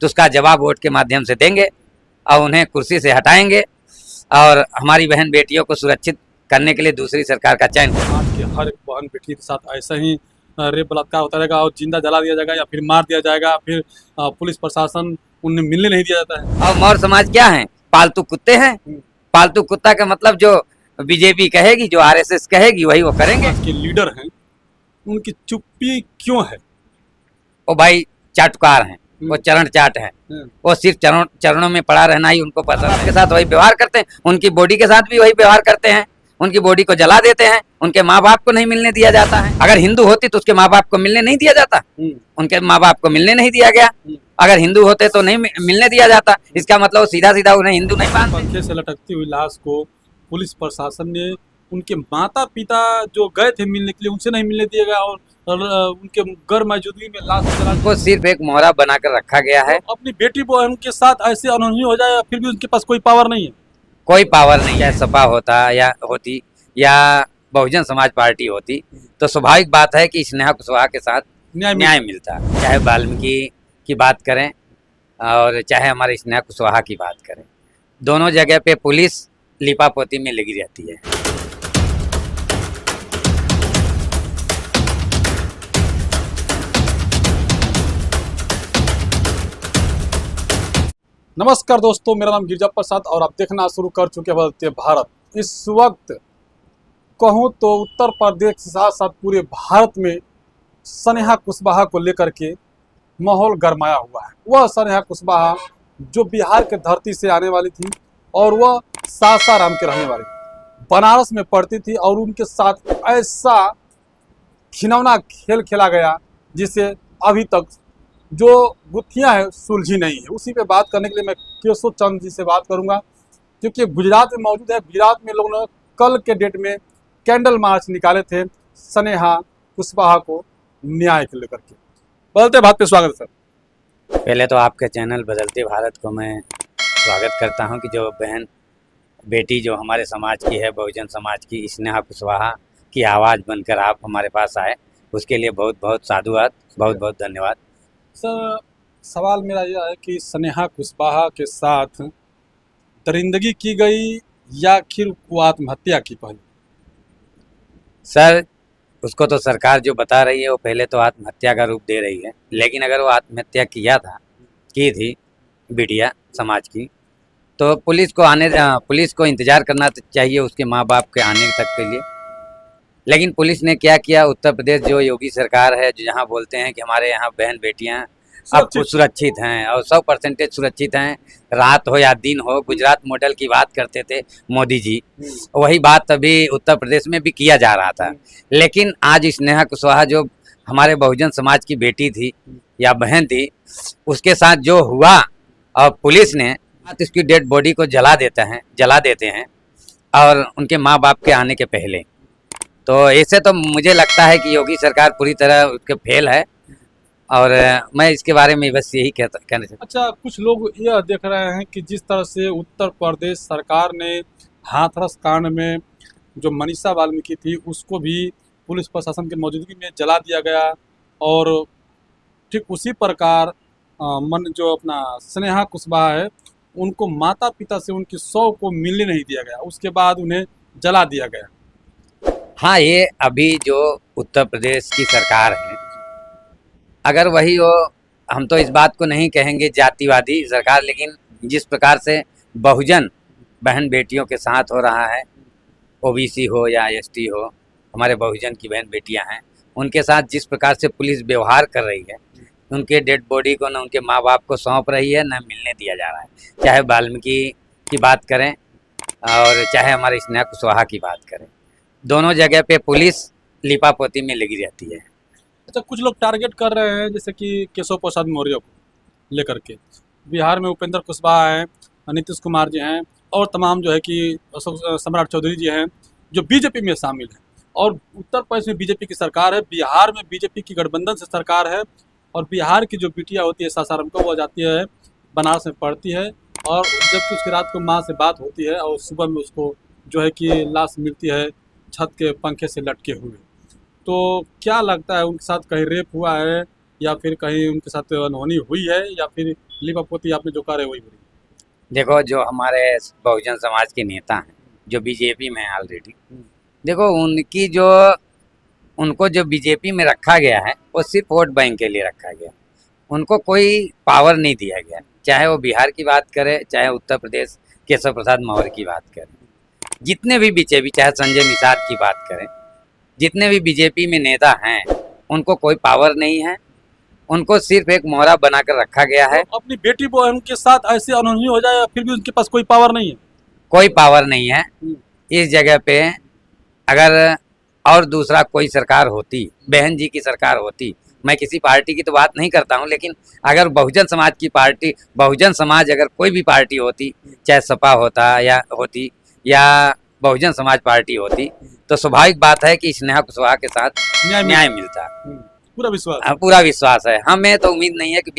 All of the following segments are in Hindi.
तो उसका जवाब वोट के माध्यम से देंगे और उन्हें कुर्सी से हटाएंगे और हमारी बहन बेटियों को सुरक्षित करने के लिए दूसरी सरकार का चयन करेंगे। समाज के हर एक बहन बेटी के साथ ऐसा ही रेप बलात्कार होता रहेगा और जिंदा जला दिया जाएगा या फिर मार दिया जाएगा, फिर पुलिस प्रशासन उन्हें मिलने नहीं दिया जाता है। और मौर समाज क्या है? पालतू कुत्ते हैं। पालतू कुत्ता का मतलब जो बीजेपी कहेगी, जो आरएसएस कहेगी, वही वो करेंगे। समाज के लीडर हैं, उनकी चुप्पी क्यों है? वो भाई चाटुकार हैं, वो चरण चाट हैं, वो सिर्फ चरणों में पड़ा रहना ही उनको पसंद है। के साथ वही व्यवहार करते हैं, उनकी बॉडी के साथ भी वही व्यवहार करते हैं, उनकी बॉडी को जला देते हैं, उनके माँ बाप को नहीं मिलने दिया जाता है। अगर हिंदू होती तो उसके माँ बाप को मिलने नहीं दिया जाता, उनके माँ बाप को मिलने नहीं दिया गया। अगर हिंदू होते तो नहीं मिलने दिया जाता। इसका मतलब सीधा सीधा उन्हें हिंदू नहीं मानते। पंखे से लटकती हुई लाश को पुलिस प्रशासन ने उनके माता पिता जो गए थे मिलने के लिए, उनसे नहीं मिलने दिया गया और उनके गैर मौजूदगी में लाश जला वो सिर्फ एक मोहरा बनाकर रखा गया है। तो अपनी बेटी बहन के साथ ऐसे अनहोनी हो जाए, फिर भी उनके पास कोई पावर नहीं है। कोई पावर नहीं है। सपा होता या होती या बहुजन समाज पार्टी होती तो स्वाभाविक बात है कि स्नेहा कुशवाहा के साथ न्याय मिलता। चाहे वाल्मीकि की बात करें और चाहे हमारे स्नेहा कुशवाहा की बात करें, दोनों जगह पे पुलिस लिपापोती में लगी रहती है। नमस्कार दोस्तों, मेरा नाम गिरजा प्रसाद और आप देखना शुरू कर चुके हैं बदलते भारत। इस वक्त कहूँ तो उत्तर प्रदेश के साथ साथ पूरे भारत में स्नेहा कुशवाहा को लेकर के माहौल गरमाया हुआ है। वह स्नेहा कुशवाहा जो बिहार के धरती से आने वाली थी और वह सासाराम के रहने वाली, बनारस में पढ़ती थी और उनके साथ ऐसा घिनौना खेल खेला गया जिसे अभी तक जो गुत्थियां हैं सुलझी नहीं है। उसी पे बात करने के लिए मैं केशव चंद्र जी से बात करूंगा, क्योंकि गुजरात में मौजूद है। गुजरात में लोगों ने कल के डेट में कैंडल मार्च निकाले थे स्नेहा कुशवाहा को न्याय को लेकर के। बदलते भारत पे स्वागत है सर। पहले तो आपके चैनल बदलते भारत को मैं स्वागत करता हूं कि जो बहन बेटी जो हमारे समाज की है, बहुजन समाज की, स्नेहा कुशवाहा की आवाज़ बनकर आप हमारे पास आए, उसके लिए बहुत बहुत साधुवाद, बहुत बहुत धन्यवाद। सर, सवाल मेरा यह है कि स्नेहा कुशवाहा के साथ दरिंदगी की गई या आखिर वो आत्महत्या की? पहले सर, उसको तो सरकार जो बता रही है वो पहले तो आत्महत्या का रूप दे रही है, लेकिन अगर वो आत्महत्या की थी बिटिया समाज की, तो पुलिस को इंतज़ार करना चाहिए उसके माँ बाप के आने तक के लिए। लेकिन पुलिस ने क्या किया? उत्तर प्रदेश जो योगी सरकार है, जो जहाँ बोलते हैं कि हमारे यहाँ बहन बेटियाँ अब सुरक्षित हैं और 100% सुरक्षित हैं, रात हो या दिन हो। गुजरात मॉडल की बात करते थे मोदी जी, वही बात अभी उत्तर प्रदेश में भी किया जा रहा था। लेकिन आज स्नेहा कुशवाहा जो हमारे बहुजन समाज की बेटी थी या बहन थी, उसके साथ जो हुआ और पुलिस ने उसकी डेड बॉडी को जला देते हैं और उनके माँ बाप के आने के पहले। तो ऐसे तो मुझे लगता है कि योगी सरकार पूरी तरह उसके फेल है और मैं इसके बारे में बस यही कहना चाहता हूँ। अच्छा, कुछ लोग यह देख रहे हैं कि जिस तरह से उत्तर प्रदेश सरकार ने हाथरस कांड में जो मनीषा वाल्मीकि थी उसको भी पुलिस प्रशासन की मौजूदगी में जला दिया गया और ठीक उसी प्रकार जो अपना स्नेहा कुशवाहा है उनको माता पिता से उनकी 100 को मिलने नहीं दिया गया, उसके बाद उन्हें जला दिया गया। हाँ, ये अभी जो उत्तर प्रदेश की सरकार है, अगर वही हो, हम तो इस बात को नहीं कहेंगे जातिवादी सरकार, लेकिन जिस प्रकार से बहुजन बहन बेटियों के साथ हो रहा है, ओबीसी हो या एसटी हो, हमारे बहुजन की बहन बेटियां हैं, उनके साथ जिस प्रकार से पुलिस व्यवहार कर रही है, उनके डेड बॉडी को न उनके माँ बाप को सौंप रही है, न मिलने दिया जा रहा है। चाहे वाल्मीकि की बात करें और चाहे हमारे स्नेहा कुशवाहा की बात करें, दोनों जगह पे पुलिस लिपापोती में लगी रहती है। अच्छा, कुछ लोग टारगेट कर रहे हैं जैसे कि केशव प्रसाद मौर्य को लेकर के। बिहार में उपेंद्र कुशवाहा हैं, नीतीश कुमार जी हैं और तमाम जो है कि सम्राट चौधरी जी हैं जो बीजेपी में शामिल हैं। और उत्तर प्रदेश में बीजेपी की सरकार है, बिहार में बीजेपी की गठबंधन से सरकार है और बिहार की जो बिटिया होती है सासाराम को, वो जाती है बनारस में पढ़ती है और जबकि उसकी रात को माँ से बात होती है और सुबह में उसको जो है कि लाश मिलती है छत के पंखे से लटके हुए। तो क्या लगता है उनके साथ कहीं रेप हुआ है या फिर कहीं उनके साथ अनहोनी हुई है, या फिर लीपापोती आपने जो कार्य वही हुई? देखो, जो हमारे बहुजन समाज के नेता हैं, जो बीजेपी में हैं ऑलरेडी, देखो उनकी जो उनको जो बीजेपी में रखा गया है वो सिर्फ वोट बैंक के लिए रखा गया है। उनको कोई पावर नहीं दिया गया, चाहे वो बिहार की बात करें, चाहे उत्तर प्रदेश केशव प्रसाद मौर्य की बात करें, जितने भी बीजेपी, चाहे संजय निषाद की बात करें, जितने भी बीजेपी में नेता हैं उनको कोई पावर नहीं है। उनको सिर्फ एक मोहरा बनाकर रखा गया है। तो अपनी बेटी बहन के साथ ऐसे अनहोनी हो जाए फिर भी उनके पास कोई पावर नहीं है? कोई पावर नहीं है इस जगह पे। अगर और दूसरा कोई सरकार होती, बहन जी की सरकार होती, मैं किसी पार्टी की तो बात नहीं करता हूँ, लेकिन अगर बहुजन समाज की पार्टी, बहुजन समाज अगर कोई भी पार्टी होती, चाहे सपा होती या बहुजन समाज पार्टी होती, तो स्वाभाविक बात है कि स्नेहा कुशवाहा के साथ न्याय मिलता। पूरा विश्वास? पूरा विश्वास है हमें। तो उम्मीद नहीं है कि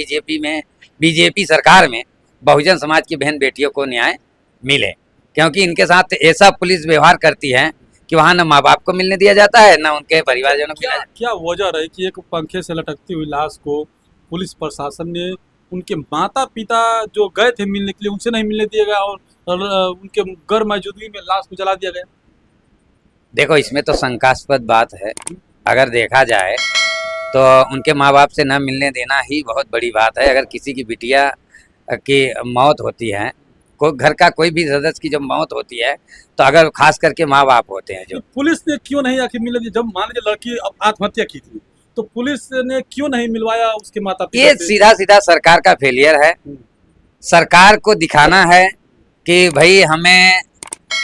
बीजेपी सरकार में बहुजन समाज की बहन बेटियों को न्याय मिले, क्योंकि इनके साथ ऐसा पुलिस व्यवहार करती है कि वहाँ न माँ बाप को मिलने दिया जाता है, न उनके परिवारजनों को। क्या वजह रही कि एक पंखे से लटकती हुई लाश को पुलिस प्रशासन ने उनके माता पिता जो गए थे मिलने के लिए उनसे नहीं मिलने दिया गया, और उनके गैर मौजूदगी में लाश को जला दिया गया? देखो, इसमें तो शंकास्पद बात है। अगर देखा जाए तो उनके माँ बाप से न मिलने देना ही बहुत बड़ी बात है। अगर किसी की बिटिया की मौत होती है, घर का कोई भी सदस्य की जब मौत होती है, तो अगर खास करके माँ बाप होते हैं जो, पुलिस ने क्यों नहीं आके मिलने दिया? जब मान लीजिए लड़की आत्महत्या की थी तो पुलिस ने क्यों नहीं मिलवाया उसके माता पिता ये से? सीधा सीधा सरकार का फेलियर है। सरकार को दिखाना है कि भाई हमें,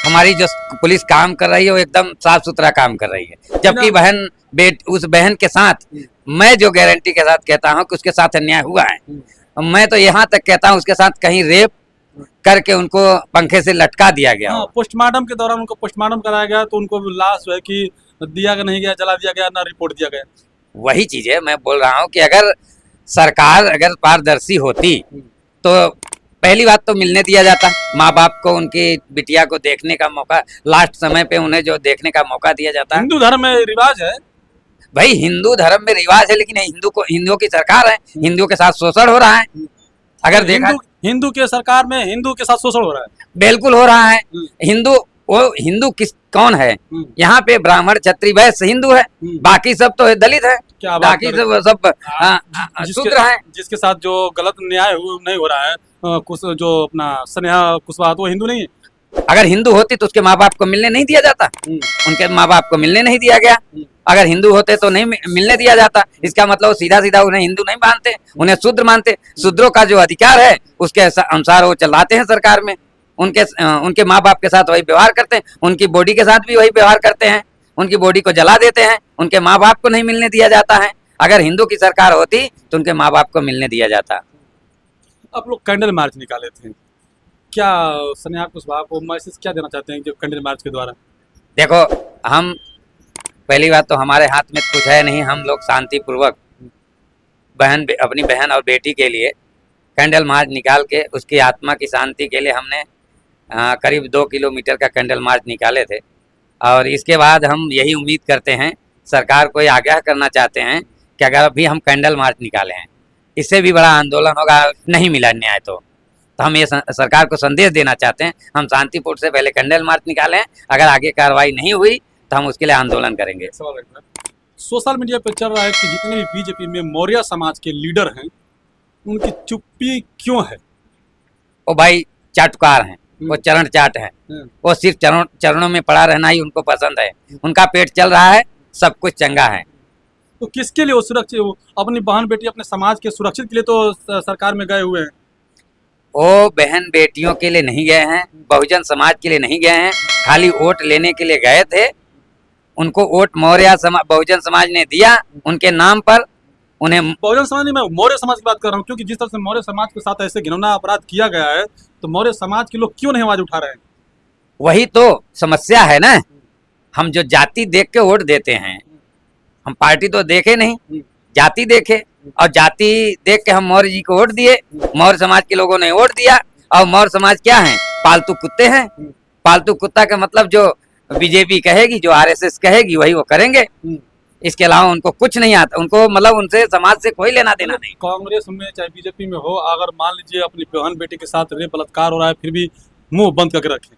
हमारी जो पुलिस काम कर रही है वो एकदम साफ सुथरा काम कर रही है, जबकि उस बहन के साथ मैं जो गारंटी के साथ कहता हूँ कि उसके साथ अन्याय हुआ है। मैं तो यहाँ तक कहता हूँ उसके साथ कहीं रेप करके उनको पंखे से लटका दिया गया। पोस्टमार्टम के दौरान उनको पोस्टमार्टम कराया गया तो उनको लाश जो है कि दिया नहीं गया, जला दिया गया, ना रिपोर्ट दिया गया। वही चीज है, मैं बोल रहा हूँ कि अगर सरकार अगर पारदर्शी होती तो पहली बात तो मिलने दिया जाता माँ बाप को, उनकी बिटिया को देखने का मौका, लास्ट समय पे उन्हें जो देखने का मौका दिया जाता है। हिंदू धर्म में रिवाज है भाई, हिंदू धर्म में रिवाज है, लेकिन हिंदुओं की सरकार है, हिंदुओं के साथ शोषण हो रहा है। अगर देखा, हिंदू के सरकार में हिंदू के साथ शोषण हो रहा है। बिल्कुल हो रहा है। हिंदू कौन है यहाँ पे? ब्राह्मण, क्षत्रिय, वैश्य हिंदू है, बाकी सब तो दलित है, बाकी सब शूद्र है। जिसके साथ जो गलत न्याय नहीं हो रहा है, जो अपना स्नेहा कुशवाहा, वो हिंदू नहीं है। अगर हिंदू होती तो उसके माँ बाप को मिलने नहीं दिया जाता, उनके माँ बाप को मिलने नहीं दिया गया। अगर हिंदू होते तो नहीं मिलने दिया जाता। इसका मतलब सीधा सीधा उन्हें हिंदू नहीं मानते, उन्हें शूद्र मानते। शूद्रों का जो अधिकार है उसके अनुसार वो चलाते हैं सरकार में, उनके माँ बाप के साथ वही व्यवहार करते हैं, उनकी बॉडी के साथ भी वही व्यवहार करते हैं, उनकी बॉडी को जला देते हैं, उनके माँ बाप को नहीं मिलने दिया जाता है। अगर हिंदू की सरकार होती तो उनके माँ बाप को मिलने दिया जाता। आप लोग कैंडल मार्च निकाले थे, क्या स्नेहा कुशवाहा को मैसेज क्या देना चाहते हैं जो कैंडल मार्च के द्वारा? देखो, हम पहली बात तो हमारे हाथ में कुछ है नहीं, हम लोग शांतिपूर्वक अपनी बहन और बेटी के लिए कैंडल मार्च निकाल के उसकी आत्मा की शांति के लिए हमने करीब 2 किलोमीटर का कैंडल मार्च निकाले थे। और इसके बाद हम यही उम्मीद करते हैं, सरकार को आगाह करना चाहते हैं कि अगर अभी हम कैंडल मार्च निकाले हैं, इससे भी बड़ा आंदोलन होगा, नहीं मिला न्याय तो हम ये सरकार को संदेश देना चाहते हैं, हम शांतिपूर्ण से पहले कैंडल मार्च निकालें, अगर आगे कार्रवाई नहीं हुई तो हम उसके लिए आंदोलन करेंगे। सोशल मीडिया पर चल रहा है कि जितने भी बीजेपी में मौर्य समाज के लीडर हैं उनकी चुप्पी क्यों है? वो भाई चाटुकार हैं, वो चरण चाट हैं, वो सिर्फ चरणों में पड़ा रहना ही उनको पसंद है। उनका पेट चल रहा है, सब कुछ चंगा है। तो किसके लिए वो सुरक्षित, अपनी बहन बेटी, अपने समाज के सुरक्षित के लिए तो सरकार में गए हुए हैं। वो बहन बेटियों के लिए नहीं गए हैं, बहुजन समाज के लिए नहीं गए हैं, खाली वोट लेने के लिए गए थे। उनको वोट बहुजन समाज ने दिया उनके नाम पर। उन्हें बहुजन समाज नहीं, मैं मौर्य समाज की बात कर रहा हूँ, क्योंकि जिस तरह से मौर्य समाज के साथ ऐसे घिनौना अपराध किया गया है तो मौर्य समाज के लोग क्यों नहीं आवाज उठा रहे हैं? वही तो समस्या है ना। हम जो जाति देख के वोट देते हैं, हम पार्टी तो देखे नहीं, जाति देखे, और जाति देख के हम मौर्य जी को वोट दिए। मौर्य समाज के लोगों ने वोट दिया, और मौर्य समाज क्या है? पालतू कुत्ते हैं। पालतू कुत्ता का मतलब जो बीजेपी कहेगी, जो आरएसएस कहेगी, वही वो करेंगे। इसके अलावा उनको कुछ नहीं आता, उनको मतलब उनसे समाज से कोई लेना देना नहीं। कांग्रेस में चाहे बीजेपी में हो, अगर मान लीजिए अपनी बहन बेटी के साथ रेप बलात्कार हो रहा है, फिर भी मुंह बंद करके रखें।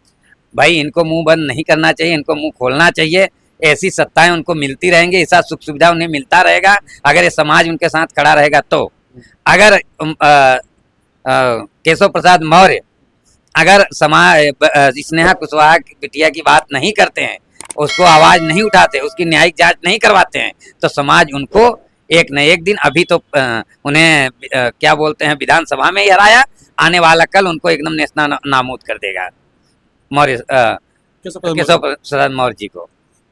भाई इनको मुंह बंद नहीं करना चाहिए, इनको मुंह खोलना चाहिए। ऐसी सत्ताएं उनको मिलती रहेंगी, ऐसा सुख सुविधा उन्हें मिलता रहेगा अगर ये समाज उनके साथ खड़ा रहेगा तो। अगर केशव प्रसाद मौर्य अगर समाज स्नेहा कुशवाहा की बिटिया की बात नहीं करते हैं, उसको आवाज नहीं उठाते, उसकी न्यायिक जांच नहीं करवाते हैं, तो समाज उनको एक न एक दिन, अभी तो उन्हें क्या बोलते हैं विधानसभा में ही हराया, आने वाला कल उनको एकदम नेस्ता नाबूद कर देगा मौर्य केशव प्रसाद मौर्य जी को।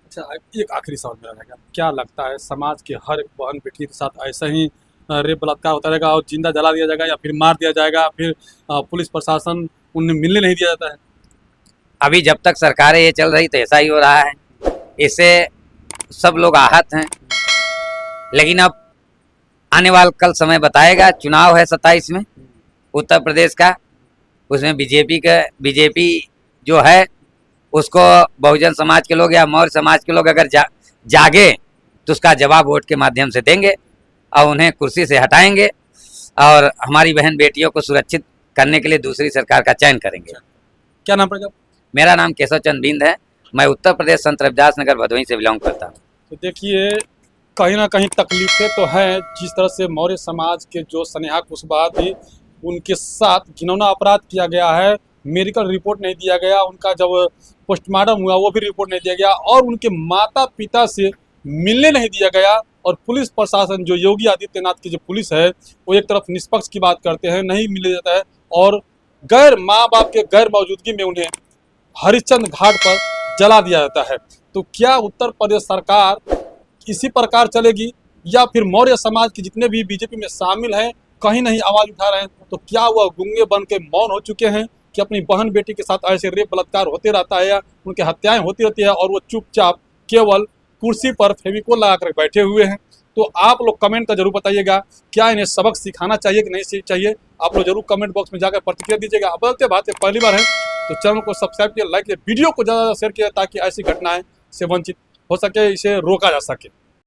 अच्छा, एक आखिरी सवाल मेरा रहेगा, क्या लगता है समाज के हर एक बहन बेटी के साथ ऐसा ही रेप बलात्कार होता रहेगा और जिंदा जला दिया जाएगा, या फिर मार दिया जाएगा, फिर पुलिस प्रशासन उन्हें मिलने नहीं दिया जाता है? अभी जब तक सरकारें ये चल रही तो ऐसा ही हो रहा है, इससे सब लोग आहत हैं। लेकिन अब आने वाला कल समय बताएगा। चुनाव है 27 में उत्तर प्रदेश का, उसमें बीजेपी जो है उसको बहुजन समाज के लोग या मौर्य समाज के लोग अगर जागे तो उसका जवाब वोट के माध्यम से देंगे और उन्हें कुर्सी से हटाएंगे और हमारी बहन बेटियों को सुरक्षित करने के लिए दूसरी सरकार का चयन करेंगे। क्या नाम पड़ेगा? मेरा नाम केशव चंद बिंद है, मैं उत्तर प्रदेश संत रविदास नगर भदोही से बिलोंग करता हूँ। तो देखिए, कहीं ना कहीं तकलीफें तो हैं। जिस तरह से मौर्य समाज के जो स्नेहा कुशवाहा थी, उनके साथ घिनौना अपराध किया गया है, मेडिकल रिपोर्ट नहीं दिया गया, उनका जब पोस्टमार्टम हुआ वो भी रिपोर्ट नहीं दिया गया, और उनके माता पिता से मिलने नहीं दिया गया। और पुलिस प्रशासन जो योगी आदित्यनाथ की जो पुलिस है, वो एक तरफ निष्पक्ष की बात करते हैं, नहीं मिले जाता है, और गैर माँ बाप के गैर मौजूदगी में उन्हें हरिश्चंद्र घाट पर जला दिया जाता है। तो क्या उत्तर प्रदेश सरकार इसी प्रकार चलेगी, या फिर मौर्य समाज के जितने भी बीजेपी में शामिल हैं कहीं नहीं आवाज उठा रहे हैं? तो क्या वह गूंगे बन के मौन हो चुके हैं कि अपनी बहन बेटी के साथ ऐसे रेप बलात्कार होते रहता है, या उनकी हत्याएं होती रहती है और वो चुपचाप केवल कुर्सी पर फेविकोल लगाकर बैठे हुए हैं? तो आप लोग कमेंट का जरूर बताइएगा, क्या इन्हें सबक सिखाना चाहिए कि नहीं चाहिए? आप लोग जरूर कमेंट बॉक्स में जाकर प्रतिक्रिया दीजिएगा। बदलते बात पहली बार है तो चैनल को सब्सक्राइब किया, लाइक किया, वीडियो को ज़्यादा शेयर किया, ताकि ऐसी घटनाएं से वंचित हो सके, इसे रोका जा सके।